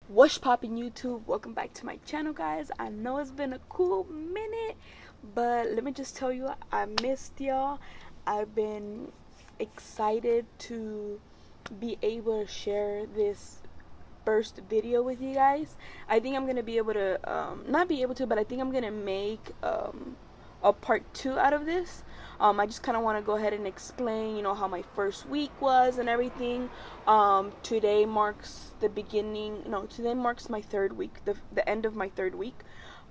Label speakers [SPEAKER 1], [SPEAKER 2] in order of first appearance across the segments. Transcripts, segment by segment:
[SPEAKER 1] What's poppin' YouTube? Welcome back to my channel, guys. I know it's been a cool minute, but let me just tell you, I missed y'all. I've been excited to be able to share this first video with you guys. I think I'm gonna be able to, not be able to, but I think I'm gonna make a part 2 out of this. I just kind of want to go ahead and explain, how my first week was and everything. Today marks the beginning, no, today marks my third week, the end of my third week.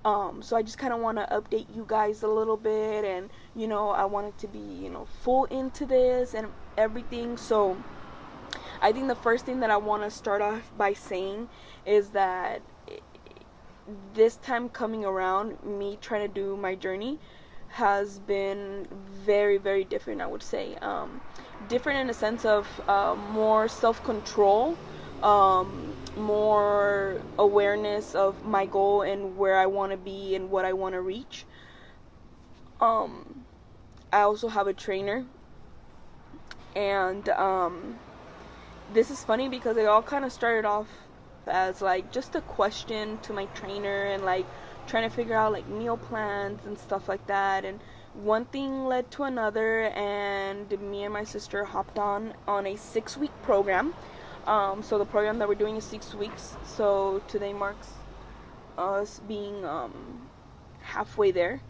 [SPEAKER 1] So I just kind of want to update you guys a little bit, and, I wanted to be, full into this and everything. So I think the first thing that I want to start off by saying is that this time coming around, me trying to do my journey has been very, very different, I would say. Different in the sense of more self-control, more awareness of my goal and where I want to be and what I want to reach. I also have a trainer, and this is funny because it all kind of started off as like just a question to my trainer, and like trying to figure out like meal plans and stuff like that, and one thing led to another, and me and my sister hopped on a 6-week program. So the program that we're doing is 6 weeks, so today marks us being halfway there.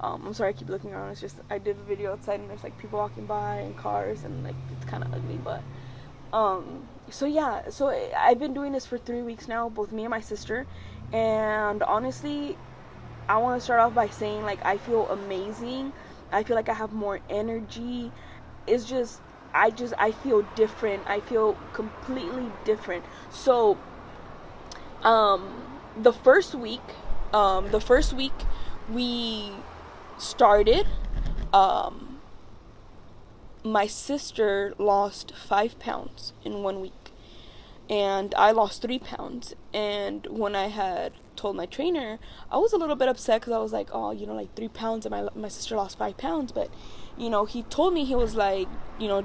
[SPEAKER 1] I'm sorry I keep looking around, it's just I did a video outside and there's like people walking by and cars, and like it's kind of ugly, but so yeah, so I've been doing this for 3 weeks now, both me and my sister. And honestly, I want to start off by saying, like, I feel amazing. I feel like I have more energy. It's just I feel different. I feel completely different. So the first week we started, my sister lost 5 pounds in 1 week, and I lost 3 pounds. And when I had told my trainer, I was a little bit upset because I was like, oh, like 3 pounds, and my sister lost 5 pounds. But he told me, he was like,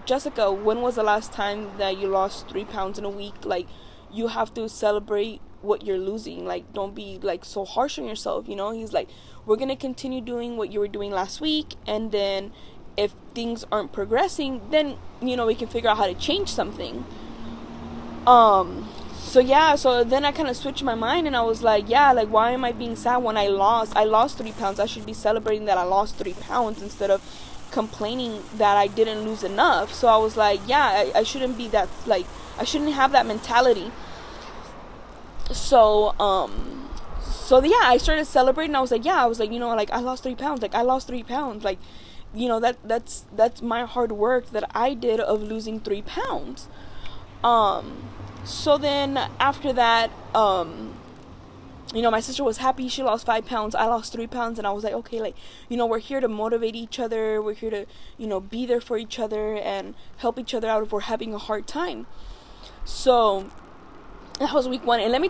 [SPEAKER 1] Jessica, when was the last time that you lost 3 pounds in a week? Like, you have to celebrate what you're losing. Like, don't be like so harsh on yourself. He's like, we're gonna continue doing what you were doing last week, and then if things aren't progressing, then we can figure out how to change something. So then I kind of switched my mind, and I was like, yeah, like, why am I being sad when I lost 3 pounds? I should be celebrating that I lost 3 pounds instead of complaining that I didn't lose enough. So I was like, yeah, I shouldn't be that, like, I shouldn't have that mentality. So yeah, I started celebrating. I was like, like, I lost 3 pounds. Like, I lost 3 pounds. Like, that's my hard work that I did of losing 3 pounds. So then after that, my sister was happy she lost 5 pounds. I lost 3 pounds, and I was like, okay, like, we're here to motivate each other. We're here to, be there for each other and help each other out if we're having a hard time. So that was week 1. And let me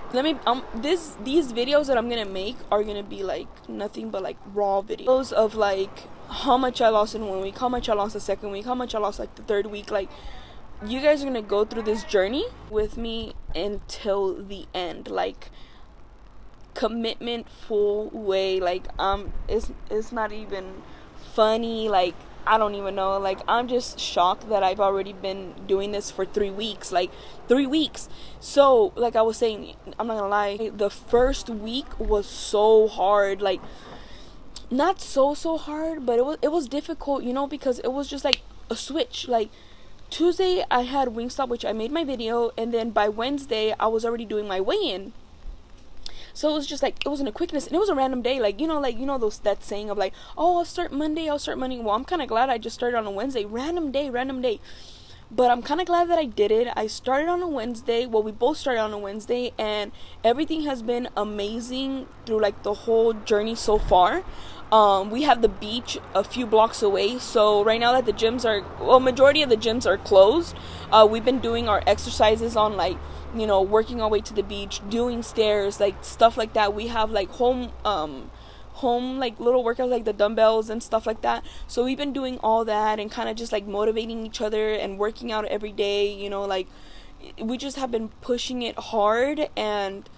[SPEAKER 1] these videos that I'm gonna make are gonna be like nothing but like raw videos of like how much I lost in 1 week, how much I lost the second week, how much I lost like the third week. Like, you guys are gonna go through this journey with me until the end, like, commitment full way. Like, it's not even funny. Like, I don't even know. Like, I'm just shocked that I've already been doing this for 3 weeks. Like, 3 weeks. So, like I was saying, I'm not gonna lie, the first week was so hard. Like, not so hard, but it was difficult, because it was just like a switch. Like, Tuesday I had Wingstop, which I made my video, and then by Wednesday I was already doing my weigh-in. So it was just like, it was in a quickness, and it was a random day. Like, that saying of like, oh, I'll start Monday. Well, I'm kind of glad I just started on a Wednesday. Random day. But I'm kind of glad that I did it. I started on a Wednesday. Well, we both started on a Wednesday, and everything has been amazing through like the whole journey so far. We have the beach a few blocks away, so right now that the gyms are, majority of the gyms are closed, we've been doing our exercises on, like, working our way to the beach, doing stairs, like, stuff like that. We have like home like little workouts, like the dumbbells and stuff like that. So we've been doing all that and kind of just like motivating each other and working out every day, like, we just have been pushing it hard. And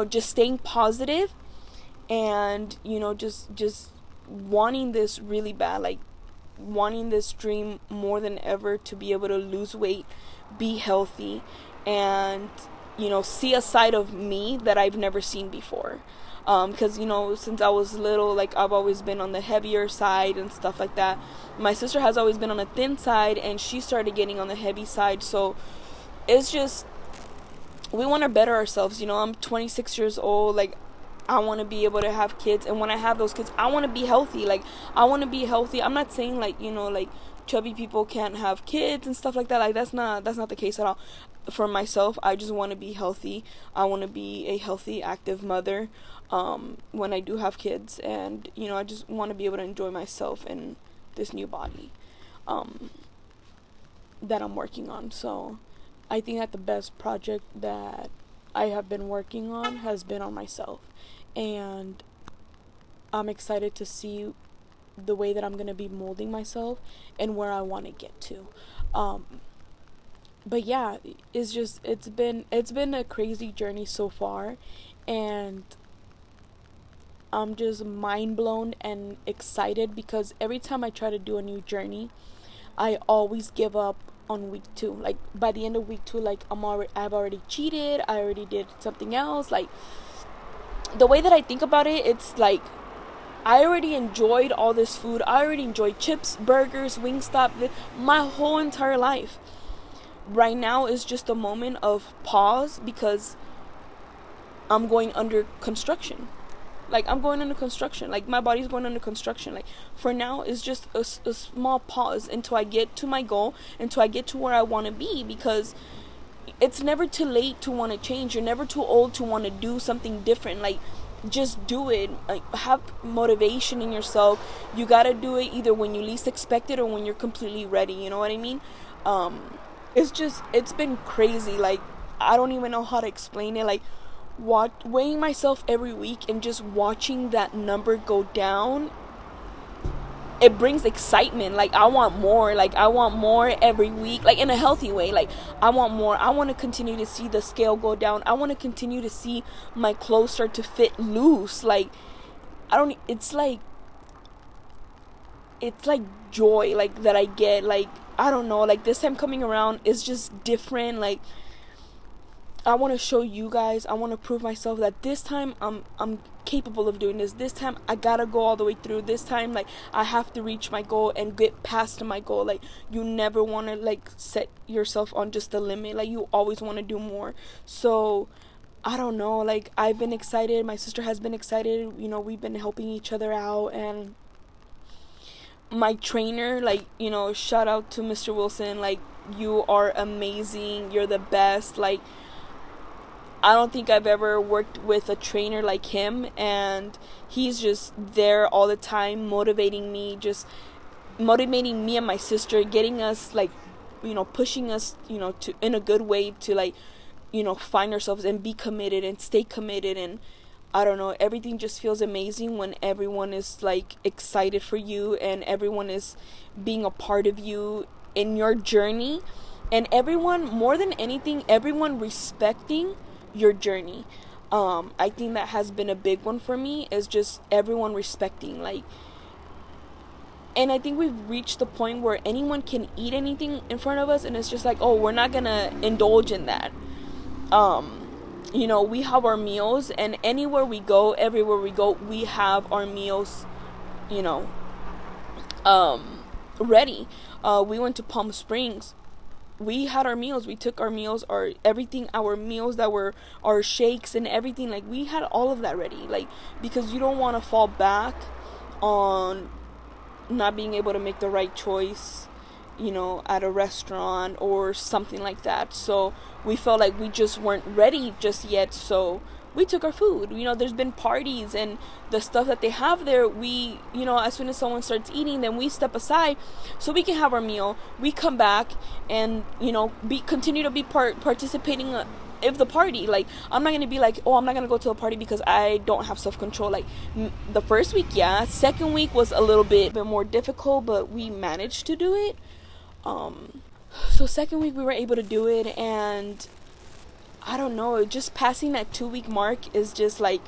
[SPEAKER 1] just staying positive, and just wanting this really bad, like wanting this dream more than ever, to be able to lose weight, be healthy, and see a side of me that I've never seen before. Because since I was little, like, I've always been on the heavier side and stuff like that. My sister has always been on the thin side, and she started getting on the heavy side. So it's just, we want to better ourselves. I'm 26 years old. Like, I want to be able to have kids, and when I have those kids, I want to be healthy. Like, I want to be healthy. I'm not saying, like, like chubby people can't have kids and stuff like that. Like, that's not the case at all. For myself, I just want to be healthy. I want to be a healthy, active mother when I do have kids, and I just want to be able to enjoy myself in this new body that I'm working on. So I think that the best project that I have been working on has been on myself, and I'm excited to see the way that I'm going to be molding myself and where I want to get to. But yeah, it's been a crazy journey so far, and I'm just mind blown and excited, because every time I try to do a new journey, I always give up on week 2. Like, by the end of week 2, like, I've already cheated, I already did something else. Like, the way that I think about it, it's like, I already enjoyed all this food. I already enjoyed chips, burgers, Wingstop, my whole entire life. Right now is just a moment of pause, because I'm going under construction. Like, I'm going under construction. Like, my body's going under construction. Like, for now, it's just a small pause until I get to my goal, until I get to where I want to be, because it's never too late to want to change. You're never too old to want to do something different. Like, just do it. Like, have motivation in yourself. You got to do it either when you least expect it or when you're completely ready. You know what I mean? It's been crazy. Like, I don't even know how to explain it. Like, weighing myself every week and just watching that number go down, it brings excitement. Like, I want more. Like, I want more every week, like, in a healthy way. Like, I want more. I want to continue to see the scale go down. I want to continue to see my clothes start to fit loose. Like, it's like joy, like, that I get. Like, I don't know, like, this time coming around is just different. Like, I want to show you guys, I want to prove myself that this time I'm capable of doing this. This time I gotta go all the way through. This time, like, I have to reach my goal and get past my goal. Like, you never want to, like, set yourself on just a limit. Like, you always want to do more. So I don't know, like, I've been excited, my sister has been excited. We've been helping each other out, and my trainer, like, shout out to Mr. Wilson. Like, you are amazing, you're the best. Like, I don't think I've ever worked with a trainer like him, and he's just there all the time, motivating me and my sister, getting us, like, pushing us, to, in a good way, to, like, find ourselves and be committed and stay committed. And I don't know, everything just feels amazing when everyone is, like, excited for you, and everyone is being a part of you in your journey, and everyone, more than anything, everyone respecting your journey. I think that has been a big one for me, is just everyone respecting, like, and I think we've reached the point where anyone can eat anything in front of us, and it's just like, oh, we're not gonna indulge in that. We have our meals, and everywhere we go, we have our meals, ready. We went to Palm Springs. We had our meals. We took our meals, our meals that were our shakes and everything. Like, we had all of that ready. Like, because you don't want to fall back on not being able to make the right choice, at a restaurant or something like that. So we felt like we just weren't ready just yet. So we took our food. There's been parties, and the stuff that they have there, we, as soon as someone starts eating, then we step aside so we can have our meal. We come back and, continue to be participating of the party. Like, I'm not going to be like, oh, I'm not going to go to a party because I don't have self-control. Like, the first week, yeah. Second week was a little bit more difficult, but we managed to do it. So second week we were able to do it, and I don't know, just passing that 2 week mark is just like,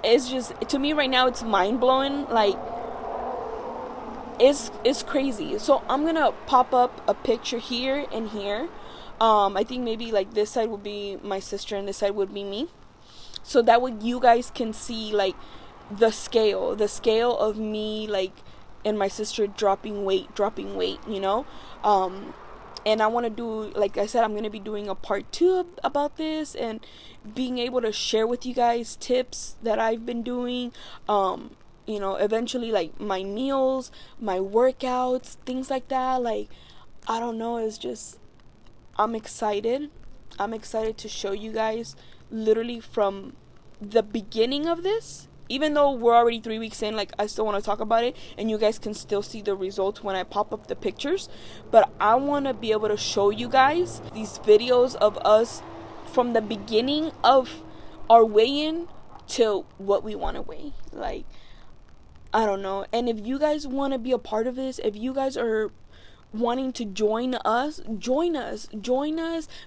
[SPEAKER 1] it's just, to me right now, it's mind-blowing. Like, it's crazy. So I'm gonna pop up a picture here and here. I think maybe like this side would be my sister and this side would be me, so that way you guys can see like the scale of me, like, and my sister dropping weight, you know. And I want to do, like I said, I'm going to be doing a part 2 about this, and being able to share with you guys tips that I've been doing, you know, eventually, like my meals, my workouts, things like that. Like, I don't know, it's just, I'm excited to show you guys literally from the beginning of this. Even though we're already 3 weeks in, like, I still want to talk about it, and you guys can still see the results when I pop up the pictures. But I want to be able to show you guys these videos of us from the beginning of our weigh-in to what we want to weigh. Like, I don't know. And if you guys want to be a part of this, if you guys are wanting to join us,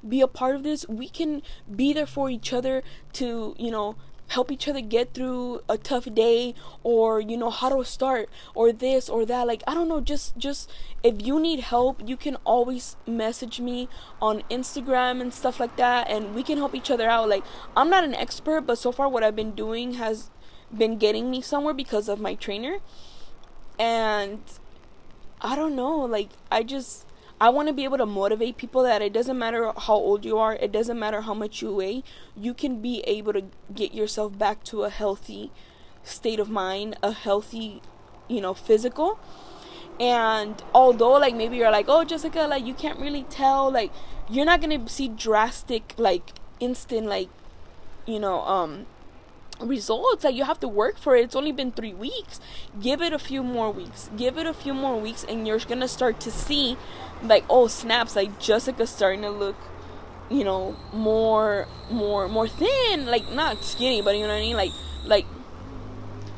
[SPEAKER 1] be a part of this. We can be there for each other to, you know, help each other get through a tough day, or, you know, how to start, or this or that. Like, I don't know, just if you need help, you can always message me on Instagram and stuff like that, and we can help each other out. Like, I'm not an expert, but so far what I've been doing has been getting me somewhere because of my trainer. And I don't know, like, I want to be able to motivate people that it doesn't matter how old you are, it doesn't matter how much you weigh, you can be able to get yourself back to a healthy state of mind, a healthy, you know, physical. And although, like, maybe you're like, oh, Jessica, like, you can't really tell, like, you're not going to see drastic, like, instant, like, you know, results. Like, you have to work for it. It's only been 3 weeks. Give it a few more weeks, and you're gonna start to see, like, oh snaps, like, Jessica's starting to look, you know, more thin. Like, not skinny, but you know what I mean,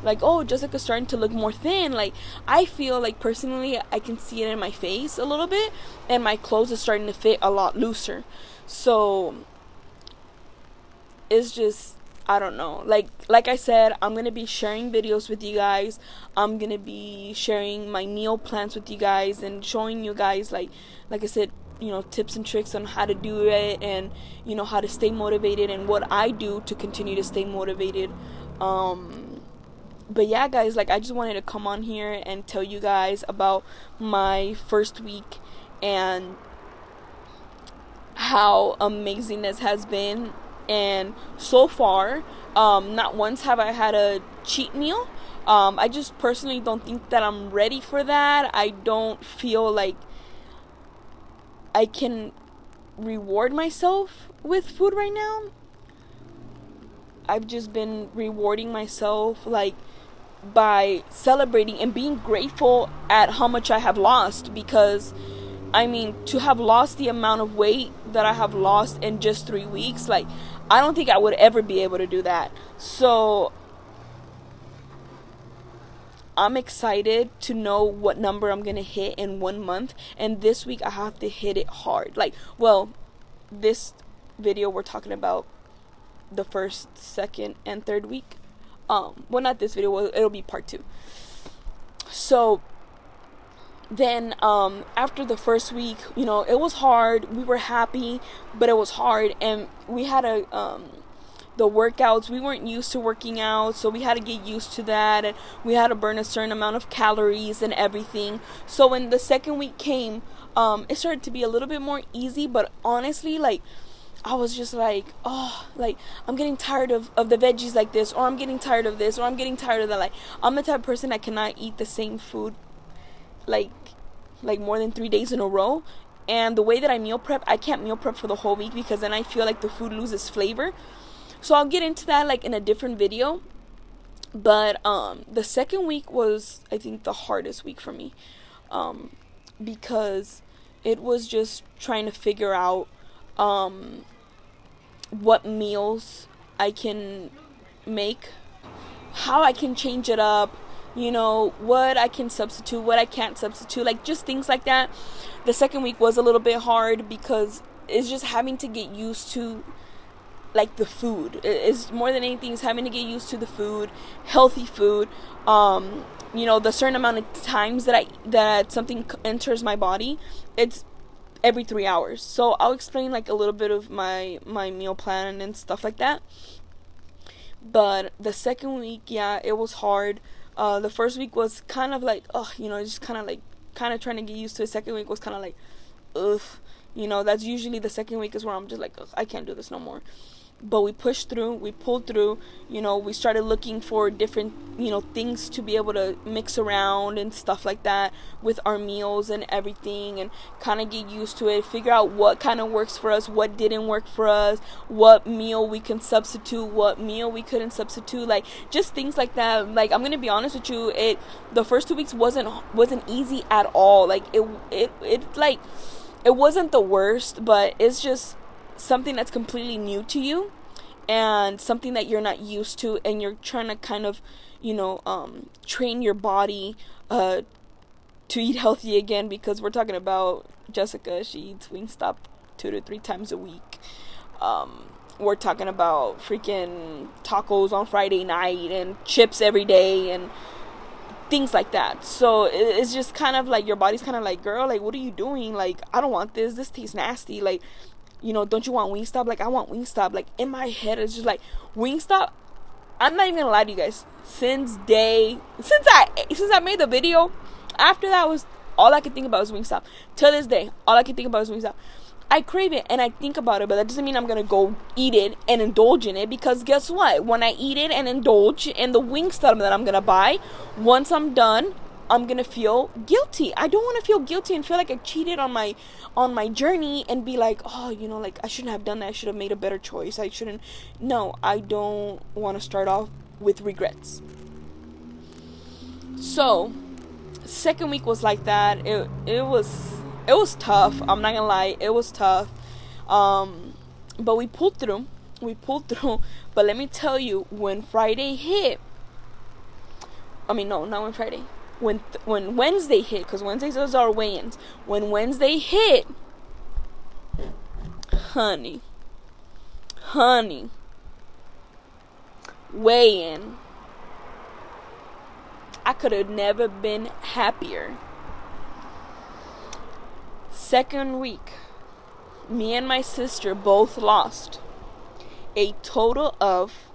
[SPEAKER 1] like oh, Jessica's starting to look more thin. Like, I feel like personally I can see it in my face a little bit, and my clothes are starting to fit a lot looser. So it's just, I don't know. Like I said, I'm going to be sharing videos with you guys. I'm going to be sharing my meal plans with you guys, and showing you guys, like I said, you know, tips and tricks on how to do it, and, you know, how to stay motivated, and what I do to continue to stay motivated. But yeah, guys, like, I just wanted to come on here and tell you guys about my first week and how amazing this has been. And so far, not once have I had a cheat meal. I just personally don't think that I'm ready for that. I don't feel like I can reward myself with food right now. I've just been rewarding myself, like, by celebrating and being grateful at how much I have lost. Because, I mean, to have lost the amount of weight that I have lost in just 3 weeks, like, I don't think I would ever be able to do that. So I'm excited to know what number I'm going to hit in 1 month. And this week I have to hit it hard. Like, well, this video we're talking about the first, second, and third week. Well, not this video, it'll be part 2. So then, after the first week, you know, it was hard. We were happy, but it was hard. And we had the workouts, we weren't used to working out, so we had to get used to that, and we had to burn a certain amount of calories and everything. So when the second week came, it started to be a little bit more easy. But honestly, like, I was just like, oh, like, I'm getting tired of the veggies like this, or I'm getting tired of this, or I'm getting tired of that. Like, I'm the type of person that cannot eat the same food like more than 3 days in a row. And the way that I meal prep, I can't meal prep for the whole week, because then I feel like the food loses flavor. So I'll get into that, like, in a different video. But the second week was, I think, the hardest week for me, because it was just trying to figure out what meals I can make, how I can change it up, you know, what I can substitute, what I can't substitute, like, just things like that. The second week was a little bit hard because it's just having to get used to like the food. It's more than anything is having to get used to the food, healthy food. The certain amount of times that something enters my body, it's every 3 hours. So I'll explain like a little bit of my meal plan and stuff like that. But the second week, yeah, it was hard. The first week was kind of like, just kind of trying to get used to it. Second week was kind of like, ugh. That's usually the second week is where I'm just like, ugh, I can't do this no more. But we pushed through, we pulled through, we started looking for different, things to be able to mix around and stuff like that with our meals and everything, and kind of get used to it, figure out what kind of works for us, what didn't work for us, what meal we can substitute, what meal we couldn't substitute, like just things like that. Like, I'm gonna be honest with you, the first 2 weeks wasn't easy at all. Like it wasn't the worst, but it's just something that's completely new to you and something that you're not used to, and you're trying to kind of train your body to eat healthy again, because we're talking about Jessica. She eats Wingstop 2 to 3 times a week. We're talking about freaking tacos on Friday night and chips every day and things like that. So it's just kind of like your body's kind of like, girl, like, what are you doing? Like, I don't want this tastes nasty. Like, don't you want Wingstop? Like, I want Wingstop. Like, in my head, it's just like, Wingstop, I'm not even gonna lie to you guys. Since I made the video, after that was, all I could think about was Wingstop. Till this day, all I could think about was Wingstop. I crave it and I think about it, but that doesn't mean I'm gonna go eat it and indulge in it, because guess what? When I eat it and indulge in the Wingstop that I'm gonna buy, once I'm done, I'm gonna feel guilty. I don't want to feel guilty and feel like I cheated on my journey and be like, oh, like, I shouldn't have done that. I should have made a better choice. I shouldn't. No, I don't want to start off with regrets. So, second week was like that. It was tough. I'm not gonna lie, it was tough. But we pulled through. But let me tell you, when Friday hit, not when Friday. When Wednesday hit, because Wednesdays are our weigh-ins. When Wednesday hit, honey, weigh-in, I could have never been happier. Second week, me and my sister both lost a total of